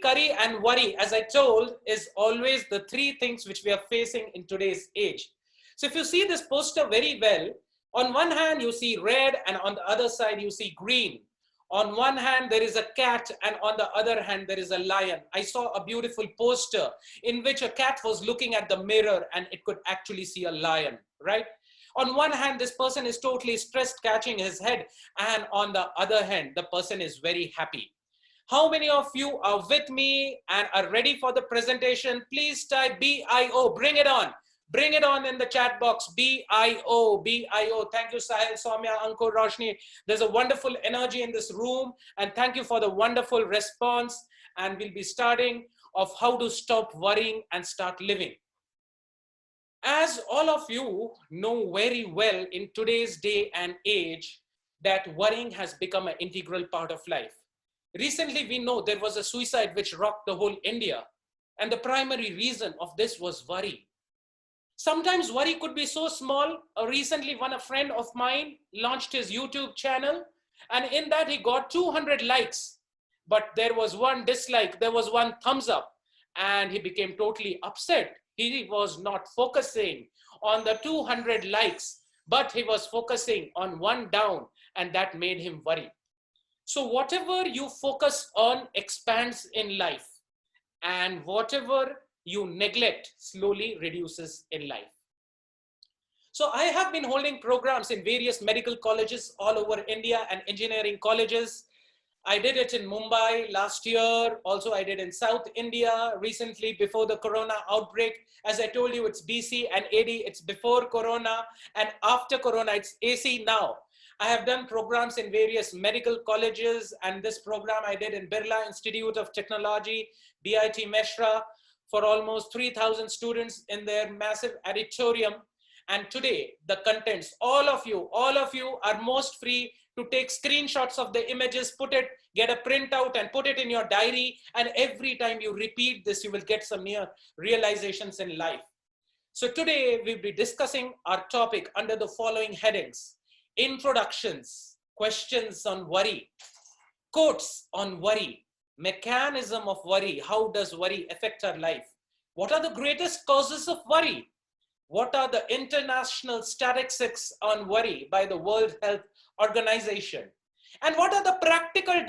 scurry and worry, as I told, is always the three things which we are facing in today's age. So if you see this poster very well, on one hand you see red and on the other side you see green. On one hand there is a cat and on the other hand there is a lion. I saw a beautiful poster in which a cat was looking at the mirror and it could actually see a lion, right? On one hand, this person is totally stressed, catching his head, and on the other hand, the person is very happy. How many of you are with me and are ready for the presentation? Please type BIO, bring it on. Bring it on in the chat box, BIO, BIO. Thank you, Sahil, Soumya, Ankur, Roshni. There's a wonderful energy in this room, and thank you for the wonderful response. And we'll be starting of how to stop worrying and start living. As all of you know very well in today's day and age, that worrying has become an integral part of life. Recently, we know there was a suicide which rocked the whole India, and the primary reason of this was worry. Sometimes worry could be so small. Recently, a friend of mine launched his YouTube channel, and in that he got 200 likes, but there was one dislike, there was one thumbs up, and he became totally upset. He was not focusing on the 200 likes, but he was focusing on one down, and that made him worry. So whatever you focus on expands in life, and whatever you neglect slowly reduces in life. So I have been holding programs in various medical colleges all over India and engineering colleges. I did it in Mumbai last year. Also, I did in South India recently before the Corona outbreak. As I told you, it's BC and AD, it's before Corona, and after Corona, it's AC now. I have done programs in various medical colleges, and this program I did in Birla Institute of Technology, BIT Meshra, for almost 3,000 students in their massive auditorium. And today, the contents, all of you are most free to take screenshots of the images, get a printout and put it in your diary. And every time you repeat this, you will get some near realizations in life. So today we'll be discussing our topic under the following headings: introductions, questions on worry, quotes on worry, mechanism of worry, how does worry affect our life? What are the greatest causes of worry? What are the international statistics on worry by the World Health Organization? And what are the practical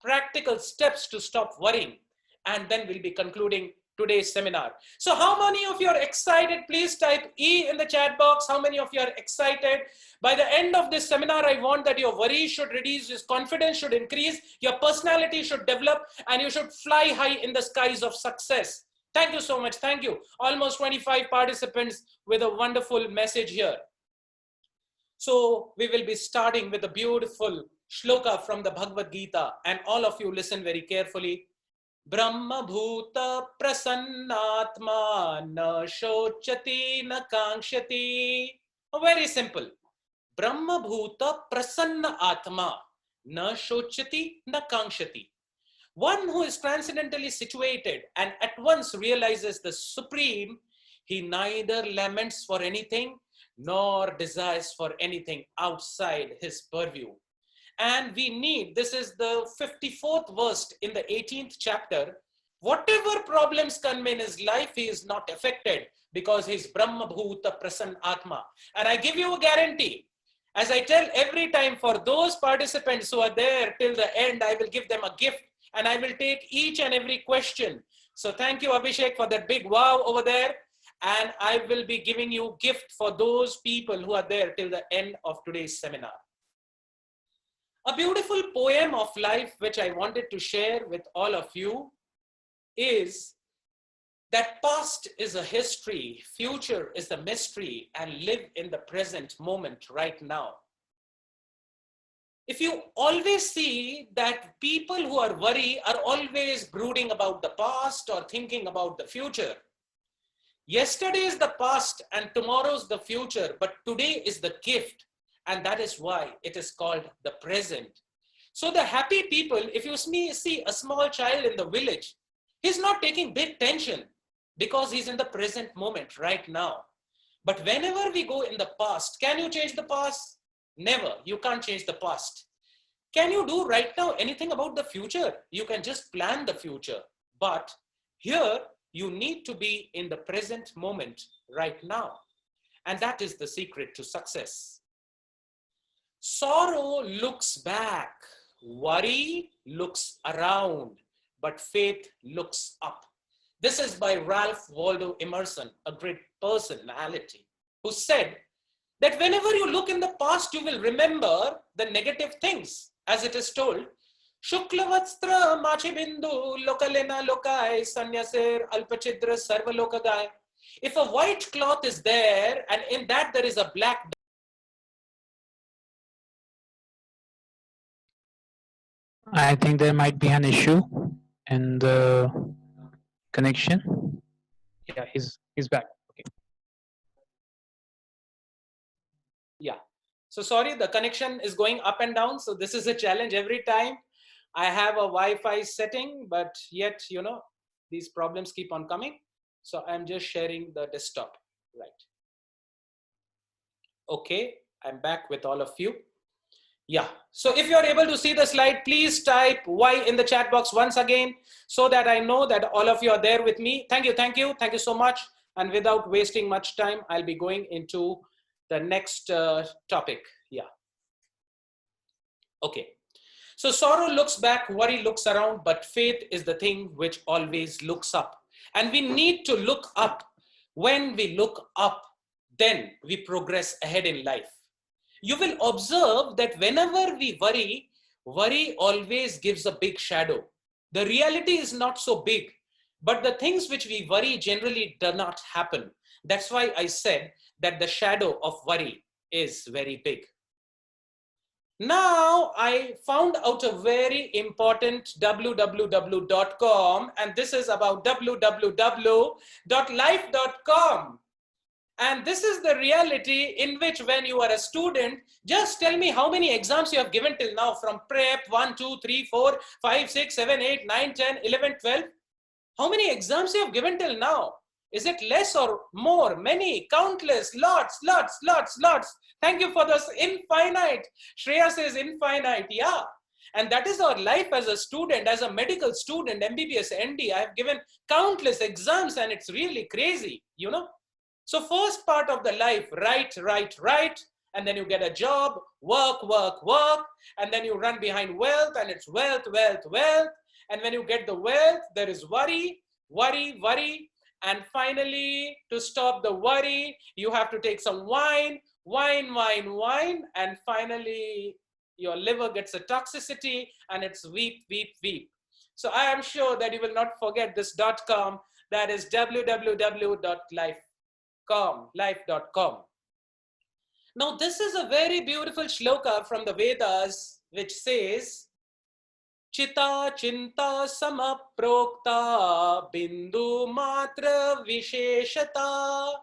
practical steps to stop worrying? And then we'll be concluding today's seminar. So how many of you are excited? Please type E in the chat box. How many of you are excited? By the end of this seminar, I want that your worry should reduce, your confidence should increase, your personality should develop, and you should fly high in the skies of success. Thank you so much. Thank you. Almost 25 participants with a wonderful message here. So we will be starting with a beautiful shloka from the Bhagavad Gita, and all of you listen very carefully. Brahma bhuta prasannatma na shochati na kankshati. Very simple. Brahma bhuta prasanna atma na shochati na kankshati. One who is transcendentally situated and at once realizes the Supreme, he neither laments for anything nor desires for anything outside his purview. And we need, this is the 54th verse in the 18th chapter, whatever problems come in his life, he is not affected because he is Brahma Bhuta Prasanna Atma. And I give you a guarantee, as I tell every time, for those participants who are there till the end, I will give them a gift and I will take each and every question. So thank you, Abhishek, for that big wow over there. And I will be giving you gift for those people who are there till the end of today's seminar. A beautiful poem of life which I wanted to share with all of you is that past is a history, future is the mystery, and live in the present moment right now. If you always see that people who are worried are always brooding about the past or thinking about the future. Yesterday is the past and tomorrow's the future, but today is the gift. And that is why it is called the present. So the happy people, if you see a small child in the village, he's not taking big tension because he's in the present moment right now. But whenever we go in the past, can you change the past? Never. You can't change the past. Can you do right now anything about the future? You can just plan the future. But here, you need to be in the present moment right now. And that is the secret to success. Sorrow looks back, worry looks around, but faith looks up. This is by Ralph Waldo Emerson, a great personality, who said that whenever you look in the past, you will remember the negative things. As it is told, Shuklavastra Machibindu Lokalena Lokai Sanyasir Alpachidra Sarvalokagai. If a white cloth is there and in that there is a black, I think there might be an issue in the connection. Yeah, he's back. Okay. Yeah. So sorry, the connection is going up and down. So this is a challenge every time. I have a Wi-Fi setting, but yet, these problems keep on coming. So I'm just sharing the desktop, right? Okay, I'm back with all of you. Yeah, so if you're able to see the slide, please type Y in the chat box once again, so that I know that all of you are there with me. Thank you so much. And without wasting much time, I'll be going into the next topic. Yeah. Okay. So sorrow looks back, worry looks around, but faith is the thing which always looks up. And we need to look up. When we look up, then we progress ahead in life. You will observe that whenever we worry, worry always gives a big shadow. The reality is not so big, but the things which we worry generally do not happen. That's why I said that the shadow of worry is very big. Now I found out a very important www.com, and this is about www.life.com. And this is the reality in which when you are a student, just tell me how many exams you have given till now from prep 1, 2, 3, 4, 5, 6, 7, 8, 9, 10, 11, 12. How many exams you have given till now? Is it less or more? Many, countless, lots. Thank you for this infinite. Shreya says infinite, yeah. And that is our life as a student, as a medical student, MBBS, ND. I have given countless exams and it's really crazy, So first part of the life, write, and then you get a job, work, and then you run behind wealth, and it's wealth. And when you get the wealth, there is worry, and finally, to stop the worry, you have to take some wine, and finally, your liver gets a toxicity, and it's weep. So I am sure that you will not forget this .com, that is www.life.com. Now, this is a very beautiful shloka from the Vedas, which says, Chita chinta samaprokta bindu matra visheshata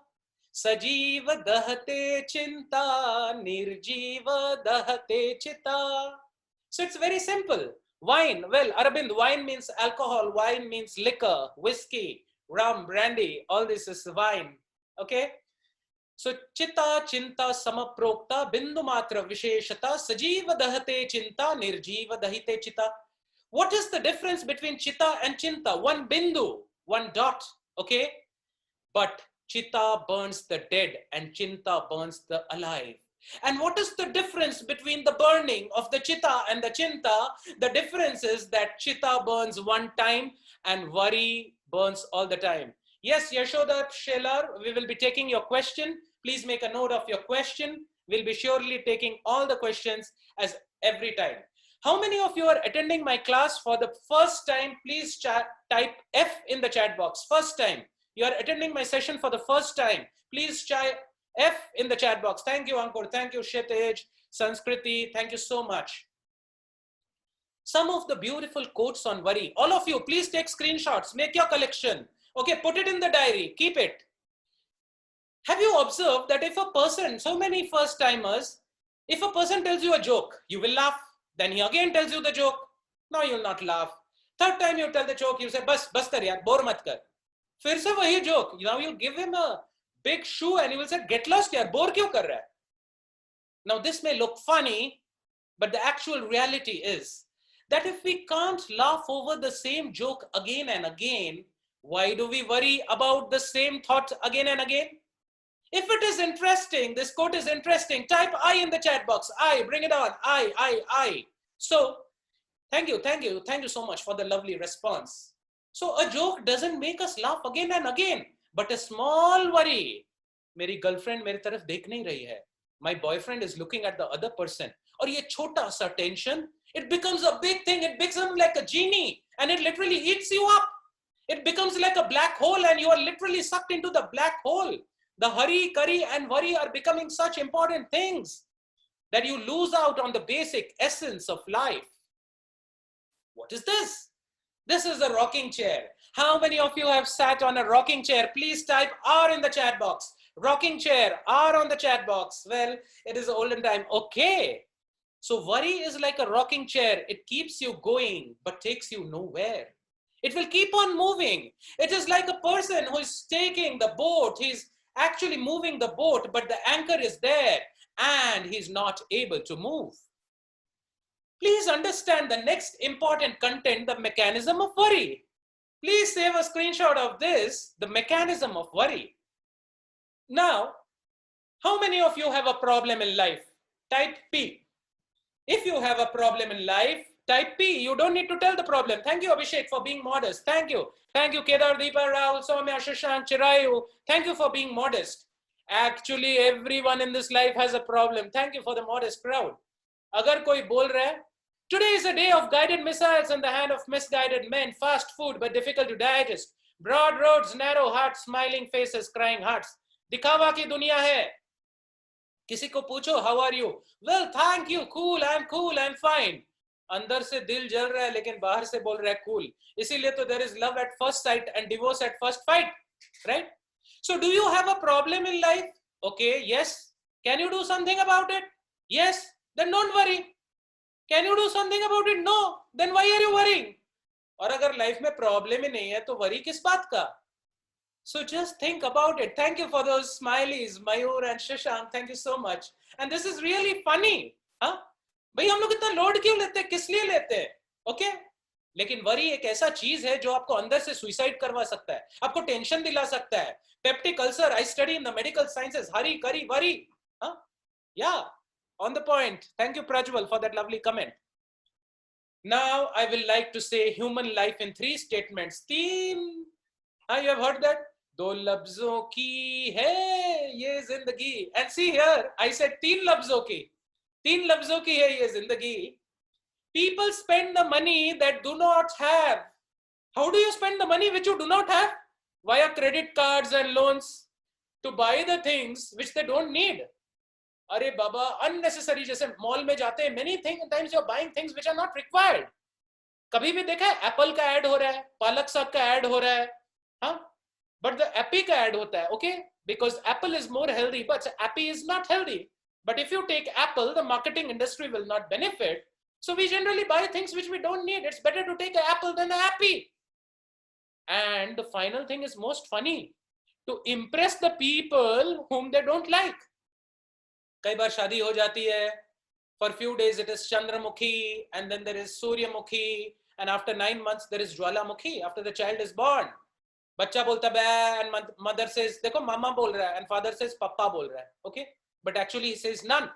sajiva dahate chinta nirjiva dahate chita. So it's very simple. Wine, well, Arabind, wine means alcohol, wine means liquor, whiskey, rum, brandy, all this is wine. Okay, so chitta chinta samaprokta bindu matra visheshata sajiva dahate chinta nirjiva dahite chitta. What is the difference between chitta and chinta? One bindu, one dot, okay? But chitta burns the dead and chinta burns the alive. And what is the difference between the burning of the chitta and the chinta? The difference is that chitta burns one time and worry burns all the time. Yes, Yashoda Shelar, we will be taking your question. Please make a note of your question. We'll be surely taking all the questions as every time. How many of you are attending my class for the first time? Please type F in the chat box. First time. You are attending my session for the first time. Please type F in the chat box. Thank you, Ankur. Thank you, Kshitij, Sanskriti. Thank you so much. Some of the beautiful quotes on worry. All of you, please take screenshots. Make your collection. Okay, put it in the diary. Keep it. Have you observed that if a person, so many first timers, if a person tells you a joke, you will laugh. Then he again tells you the joke. No, you will not laugh. Third time you tell the joke, you say, bas kar yaar, bore mat kar. Fir se wahi joke. Now you'll give him a big shoe and he will say, get lost yaar, bore kyun kar raha hai? Now this may look funny, But the actual reality is that if we can't laugh over the same joke again and again, why do we worry about the same thought again and again? If it is interesting, this quote is interesting, type I in the chat box. I, bring it on. I. So, thank you so much for the lovely response. So, a joke doesn't make us laugh again and again, but a small worry. मेरी girlfriend मेरी तरफ देख नहीं रही है. My boyfriend is looking at the other person. और ये छोटा सा tension, it becomes a big thing. It becomes like a genie, and it literally eats you up. It becomes like a black hole, and you are literally sucked into the black hole. The hurry, curry, and worry are becoming such important things that you lose out on the basic essence of life. What is this? This is a rocking chair. How many of you have sat on a rocking chair? Please type R in the chat box. Rocking chair, R on the chat box. Well, it is olden time. Okay. So worry is like a rocking chair. It keeps you going, but takes you nowhere. It will keep on moving. It is like a person who is taking the boat. He's actually moving the boat, but the anchor is there and he's not able to move. Please understand the next important content, the mechanism of worry. Please save a screenshot of this, the mechanism of worry. Now, how many of you have a problem in life? Type P. If you have a problem in life, type P. You don't need to tell the problem. Thank you, Abhishek, for being modest. Thank you. Thank you, Kedar, Deepa, Rahul, Soumya, Shashank, Chirayu. Thank you for being modest. Actually, everyone in this life has a problem. Thank you for the modest crowd. Agar koi bol raha hai, today is a day of guided missiles in the hand of misguided men, fast food but difficult to digest, broad roads, narrow hearts, smiling faces, crying hearts. दिखावा की दुनिया है. किसी को पूछो, how are you? Well, thank you, cool, I'm fine. अंदर से दिल जल रहा है लेकिन बाहर से बोल रहा है cool. इसीलिए तो there is love at first sight and divorce at first fight, right? So do you have a problem in life? Okay, yes. Can you do something about it? Yes. Then don't worry. Can you do something about it? No. Then why are you worrying? और अगर life में problem ही नहीं है तो worry किस बात का? So just think about it. Thank you for those smileys, Mayur and Shashank. Thank you so much. And this is really funny. हाँ? भाई हम लोग इतना लोड क्यों लेते हैं? किस लिए लेते हैं? Okay? लेकिन वरी एक ऐसा चीज है जो आपको अंदर से सुसाइड करवा सकता है, आपको टेंशन दिला सकता है. Peptic ulcer. I study in the medical sciences. Hurry, curry, worry. Huh? Yeah, on the point. Thank you, Prajwal, for that lovely comment. Now I will like to say human life in 3 statements. Teen. You have heard that? दो लफ्जों की है ये जिंदगी. And see here, I said 3 लफ्जों की. 3 लफ्जों की है ये जिंदगी. People spend the money that do not have. How do you spend the money which you do not have? Via credit cards and loans to buy the things which they don't need. अरे बाबा, unnecessary. जैसे mall में जाते हैं, many times you are buying things which are not required. कभी भी देखा है Apple का ऐड हो रहा है, पालक साग का ऐड हो रहा है, हाँ? But the Appy का ऐड होता है, okay? Because Apple is more healthy, but Appy is not healthy. But if you take Apple, the marketing industry will not benefit. So we generally buy things which we don't need. It's better to take an Apple than an Appy. And the final thing is most funny. To impress the people whom they don't like. कई बार शादी हो जाती है. For few days it is Chandramukhi, and then there is Suryamukhi, and after 9 months there is Jwalamukhi, after the child is born. बच्चा बोलता है and mother says देखो मामा बोल रहा है and father says पप्पा बोल रहा है, okay? But actually he says none.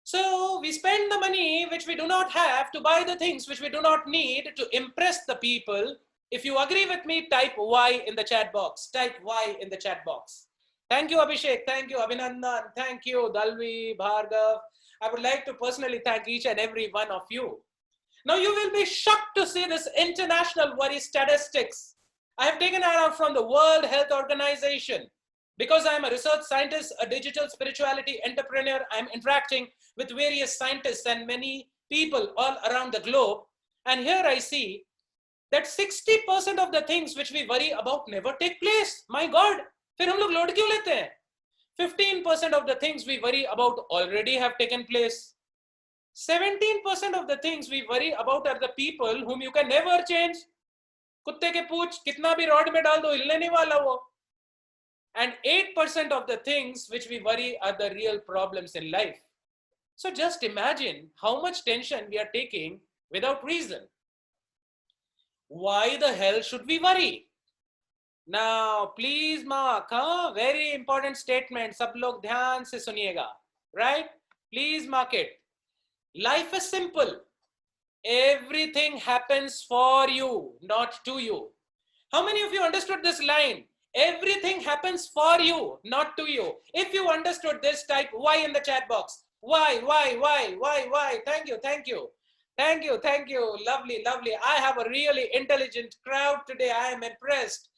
So we spend the money which we do not have to buy the things which we do not need to impress the people. If you agree with me, type Y in the chat box. Type Y in the chat box. Thank you, Abhishek. Thank you, Abhinandan. Thank you, Dalvi, Bhargav. I would like to personally thank each and every one of you. Now you will be shocked to see this international worry statistics. I have taken it out from the World Health Organization. Because I am a research scientist, a digital spirituality entrepreneur, I am interacting with various scientists and many people all around the globe. And here I see that 60% of the things which we worry about never take place. My God, फिर हम लोग load क्यों लेते हैं? 15% of the things we worry about already have taken place. 17% of the things we worry about are the people whom you can never change. कुत्ते के पूंछ कितना भी रॉड में डाल दो हिलने नहीं वाला वो. And 8% of the things which we worry are the real problems in life. So just imagine how much tension we are taking without reason. Why the hell should we worry? Now, please mark, very important statement. सब लोग ध्यान से सुनिएगा, right? Please mark it. Life is simple. Everything happens for you, not to you. How many of you understood this line? Everything happens for you, not to you. If you understood this, type Y in the chat box. Why? Thank you, thank you. Thank you, thank you. Lovely, lovely. I have a really intelligent crowd today. I am impressed.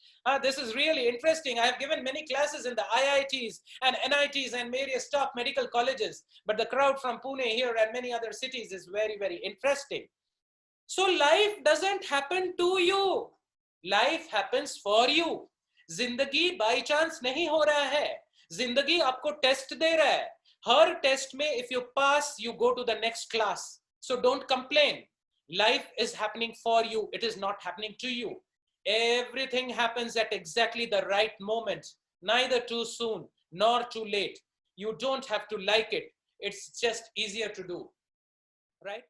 This is really interesting. I have given many classes in the IITs and NITs and various top medical colleges, but the crowd from Pune here and many other cities is very, very interesting. So life doesn't happen to you. Life happens for you. जिंदगी by chance नहीं हो रहा है, जिंदगी आपको test दे रहा है. हर test में if you pass, you go to the next class. So don't complain. Life is happening for you. It is not happening to you. Everything happens at exactly the right moment, neither too soon nor too late. You don't have to like it. It's just easier to do, right?